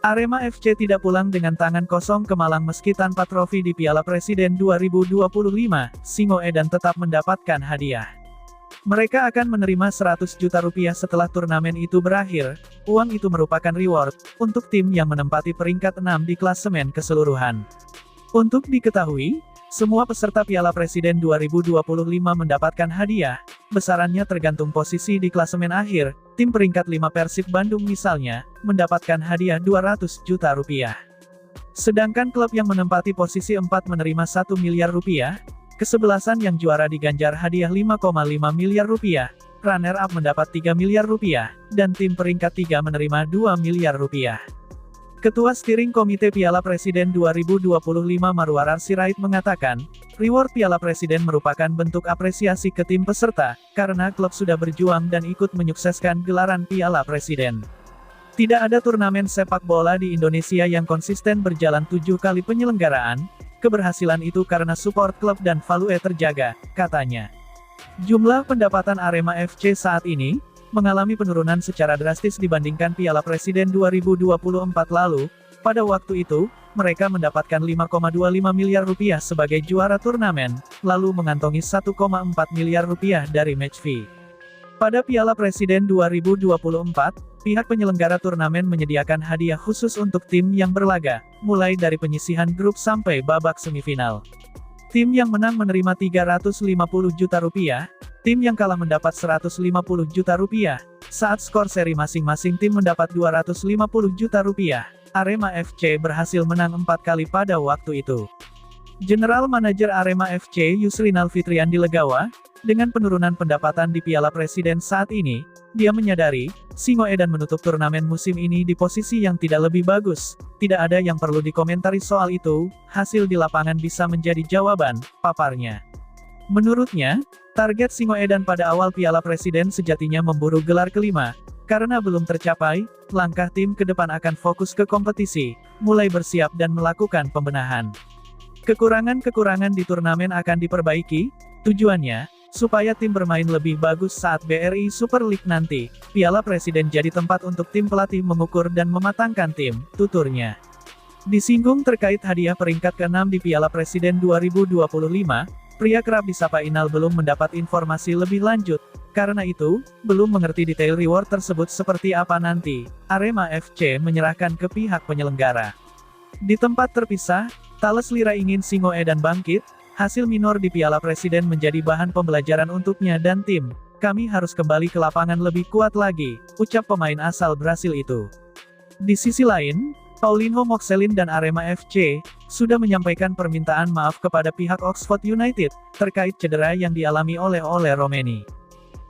Arema FC tidak pulang dengan tangan kosong ke Malang meski tanpa trofi di Piala Presiden 2025, Singoedan tetap mendapatkan hadiah. Mereka akan menerima 100 juta rupiah setelah turnamen itu berakhir. Uang itu merupakan reward untuk tim yang menempati peringkat 6 di klasemen keseluruhan. Untuk diketahui, semua peserta Piala Presiden 2025 mendapatkan hadiah. Besarannya tergantung posisi di klasemen akhir. Tim peringkat 5 Persib Bandung misalnya, mendapatkan hadiah 200 juta rupiah. Sedangkan klub yang menempati posisi 4 menerima 1 miliar rupiah. Kesebelasan yang juara diganjar hadiah 5,5 miliar rupiah, runner-up mendapat 3 miliar rupiah, dan tim peringkat 3 menerima 2 miliar rupiah. Ketua Steering Komite Piala Presiden 2025 Marwarar Sirait mengatakan, reward Piala Presiden merupakan bentuk apresiasi ke tim peserta, karena klub sudah berjuang dan ikut menyukseskan gelaran Piala Presiden. Tidak ada turnamen sepak bola di Indonesia yang konsisten berjalan 7 kali penyelenggaraan. Keberhasilan itu karena support klub dan value terjaga, katanya. Jumlah pendapatan Arema FC saat ini mengalami penurunan secara drastis dibandingkan Piala Presiden 2024 lalu. Pada waktu itu, mereka mendapatkan 5,25 miliar rupiah sebagai juara turnamen, lalu mengantongi 1,4 miliar rupiah dari match fee. Pada Piala Presiden 2024, pihak penyelenggara turnamen menyediakan hadiah khusus untuk tim yang berlaga, mulai dari penyisihan grup sampai babak semifinal. Tim yang menang menerima 350 juta rupiah, tim yang kalah mendapat 150 juta rupiah. Saat skor seri masing-masing tim mendapat 250 juta rupiah. Arema FC berhasil menang 4 kali pada waktu itu. General Manager Arema FC Yusrinal Fitriandi Legawa, dengan penurunan pendapatan di Piala Presiden saat ini, dia menyadari, Singoedan menutup turnamen musim ini di posisi yang tidak lebih bagus. Tidak ada yang perlu dikomentari soal itu, hasil di lapangan bisa menjadi jawaban, paparnya. Menurutnya, target Singoedan pada awal Piala Presiden sejatinya memburu gelar kelima. Karena belum tercapai, langkah tim ke depan akan fokus ke kompetisi, mulai bersiap dan melakukan pembenahan. Kekurangan-kekurangan di turnamen akan diperbaiki, tujuannya, supaya tim bermain lebih bagus saat BRI Super League nanti. Piala Presiden jadi tempat untuk tim pelatih mengukur dan mematangkan tim, tuturnya. Disinggung terkait hadiah peringkat ke-6 di Piala Presiden 2025, pria kerap disapa Inal belum mendapat informasi lebih lanjut. Karena itu, belum mengerti detail reward tersebut seperti apa nanti. Arema FC menyerahkan ke pihak penyelenggara. Di tempat terpisah, Thales Lira ingin Singoedan bangkit. Hasil minor di Piala Presiden menjadi bahan pembelajaran untuknya dan tim. Kami harus kembali ke lapangan lebih kuat lagi, ucap pemain asal Brasil itu. Di sisi lain, Paulinho Moxelin dan Arema FC sudah menyampaikan permintaan maaf kepada pihak Oxford United terkait cedera yang dialami oleh Romeni.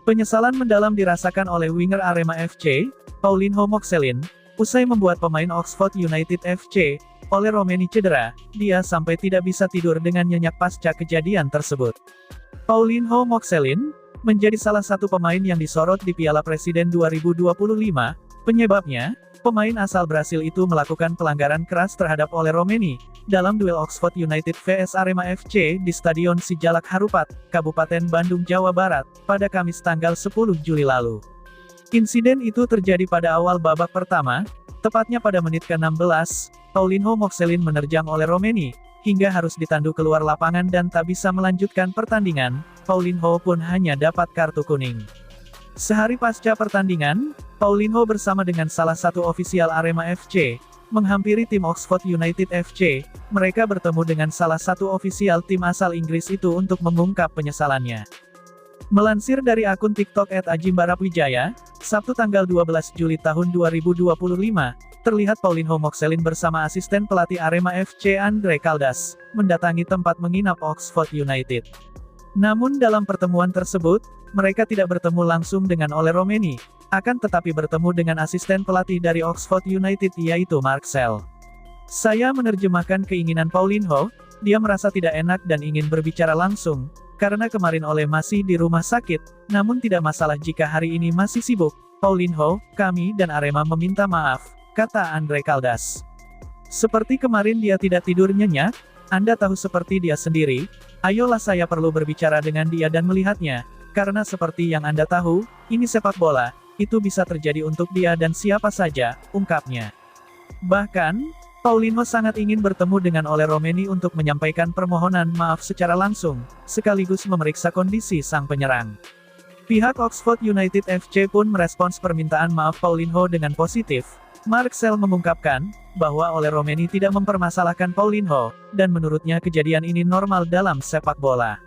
Penyesalan mendalam dirasakan oleh winger Arema FC, Paulinho Moxelin, usai membuat pemain Oxford United FC, Romeni cedera, dia sampai tidak bisa tidur dengan nyenyak pasca kejadian tersebut. Paulinho Moxelin menjadi salah satu pemain yang disorot di Piala Presiden 2025. Penyebabnya, pemain asal Brasil itu melakukan pelanggaran keras terhadap Romeni dalam duel Oxford United vs Arema FC di Stadion Sijalak Harupat, Kabupaten Bandung, Jawa Barat, pada Kamis tanggal 10 Juli lalu. Insiden itu terjadi pada awal babak pertama, tepatnya pada menit ke-16. Paulinho Moxelin menerjang Romeni, hingga harus ditandu keluar lapangan dan tak bisa melanjutkan pertandingan. Paulinho pun hanya dapat kartu kuning. Sehari pasca pertandingan, Paulinho bersama dengan salah satu ofisial Arema FC, menghampiri tim Oxford United FC. Mereka bertemu dengan salah satu ofisial tim asal Inggris itu untuk mengungkap penyesalannya. Melansir dari akun TikTok @ajimbarapwijaya, Sabtu tanggal 12 Juli tahun 2025, terlihat Paulinho Moxelin bersama asisten pelatih Arema FC Andre Caldas, mendatangi tempat menginap Oxford United. Namun dalam pertemuan tersebut, mereka tidak bertemu langsung dengan Romeni, akan tetapi bertemu dengan asisten pelatih dari Oxford United yaitu Marcel. Saya menerjemahkan keinginan Paulinho, dia merasa tidak enak dan ingin berbicara langsung, karena kemarin masih di rumah sakit, namun tidak masalah jika hari ini masih sibuk. Paulinho, kami dan Arema meminta maaf, kata Andre Caldas. Seperti kemarin dia tidak tidur nyenyak, Anda tahu seperti dia sendiri, ayolah saya perlu berbicara dengan dia dan melihatnya, karena seperti yang Anda tahu, ini sepak bola, itu bisa terjadi untuk dia dan siapa saja, ungkapnya. Bahkan, Paulinho sangat ingin bertemu dengan Ole Romeni untuk menyampaikan permohonan maaf secara langsung, sekaligus memeriksa kondisi sang penyerang. Pihak Oxford United FC pun merespons permintaan maaf Paulinho dengan positif. Marcel mengungkapkan, bahwa Ole Romeni tidak mempermasalahkan Paulinho, dan menurutnya kejadian ini normal dalam sepak bola.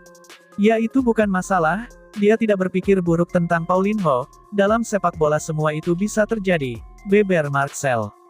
Ya, itu bukan masalah, dia tidak berpikir buruk tentang Paulinho, dalam sepak bola semua itu bisa terjadi, beber Marcel.